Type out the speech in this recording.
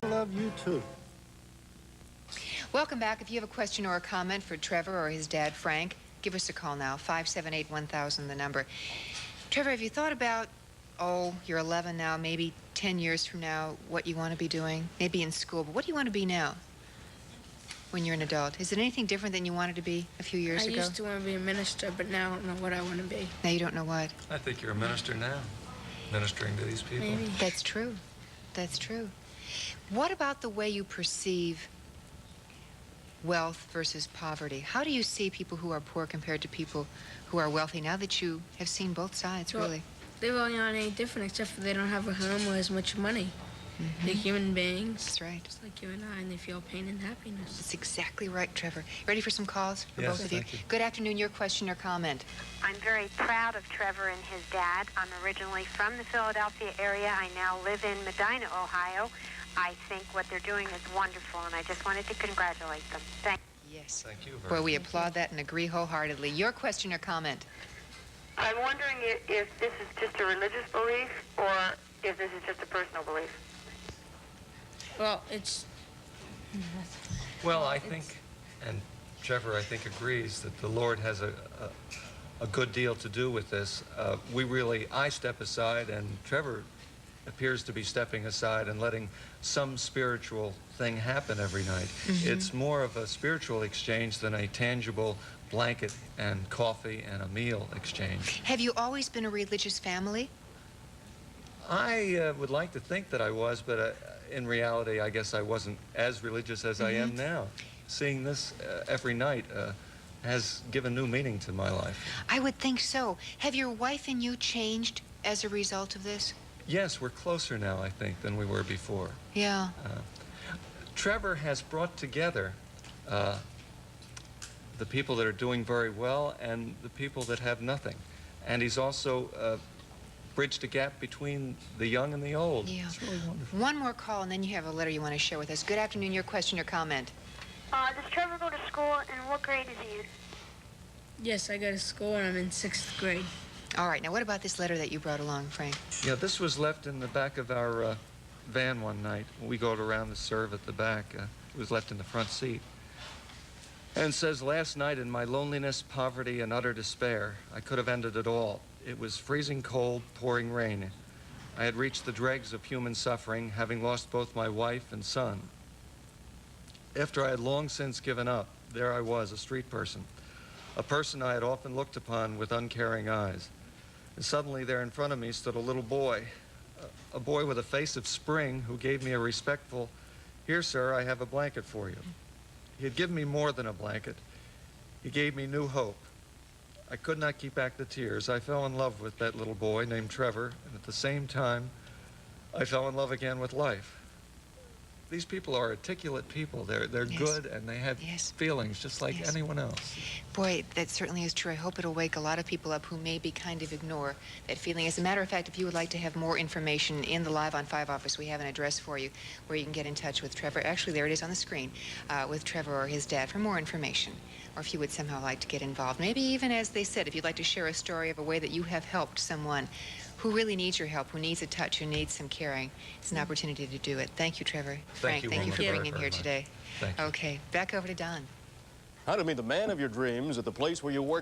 I love you too. Welcome back. If you have a question or a comment for Trevor or his dad, Frank, give us a call now. 578-1000, the number. Trevor, have you thought about, you're 11 now, maybe 10 years from now, what you want to be doing? Maybe in school, but what do you want to be now when you're an adult? Is it anything different than you wanted to be a few years ago? I used to want to be a minister, but now I don't know what I want to be. Now you don't know what? I think you're a minister now, ministering to these people. Maybe. That's true. That's true. What about the way you perceive wealth versus poverty? How do you see people who are poor compared to people who are wealthy now that you have seen both sides, Well, really? They really aren't any different except for they don't have a home or as much money. They're human beings. That's right. Just like you and I, and they feel pain and happiness. That's exactly right, Trevor. Ready for some calls for Yes, both of you? thank you. Good afternoon. Your question or comment? I'm very proud of Trevor and his dad. I'm originally from the Philadelphia area. I now live in Medina, Ohio. I think what they're doing is wonderful, and I just wanted to congratulate them. Thank you. Yes. Thank you very Boy, we much. applaud that and agree wholeheartedly. Your question or comment? I'm wondering if this is just a religious belief or if this is just a personal belief. Well, it's... Well, I think, and Trevor, I think, agrees that the Lord has a good deal to do with this. I step aside, and Trevor appears to be stepping aside and letting some spiritual thing happen every night. It's more of a spiritual exchange than a tangible blanket and coffee and a meal exchange. Have you always been a religious family? I would like to think that I was, but in reality, I guess I wasn't as religious as I am now. Seeing this every night has given new meaning to my life. I would think so. Have your wife and you changed as a result of this? Yes, we're closer now, I think, than we were before. Yeah. Trevor has brought together the people that are doing very well and the people that have nothing. And he's also bridged a gap between the young and the old. Yeah. It's really wonderful. One more call, and then you have a letter you want to share with us. Good afternoon. Your question or comment? Does Trevor go to school, and what grade is he in? Yes, I go to school and I'm in 6th grade. All right. Now, what about this letter that you brought along, Frank? Yeah, this was left in the back of our van one night. We go around to serve at the back. It was left in the front seat. And it says, "Last night in my loneliness, poverty, and utter despair, I could have ended it all. It was freezing cold, pouring rain. I had reached the dregs of human suffering, having lost both my wife and son. After I had long since given up, there I was, a street person, a person I had often looked upon with uncaring eyes. And suddenly there in front of me stood a little boy, a boy with a face of spring who gave me a respectful, 'Here, sir, I have a blanket for you.' He had given me more than a blanket. He gave me new hope. I could not keep back the tears. I fell in love with that little boy named Trevor, and at the same time, I fell in love again with life." These people are articulate people. They're Yes. good, and they have Yes. feelings just like Yes. anyone else. Boy, that certainly is true. I hope it'll wake a lot of people up who maybe kind of ignore that feeling. As a matter of fact, if you would like to have more information in the Live on 5 office, we have an address for you where you can get in touch with Trevor. Actually, there it is on the screen, with Trevor or his dad for more information. Or if you would somehow like to get involved. Maybe even, as they said, if you'd like to share a story of a way that you have helped someone who really needs your help, who needs a touch, who needs some caring, it's an opportunity to do it. Thank you, Trevor. Frank, you, thank you Wilma, for very, being in very here much. today. Thank you. Okay, back over to Don. How to meet the man of your dreams at the place where you work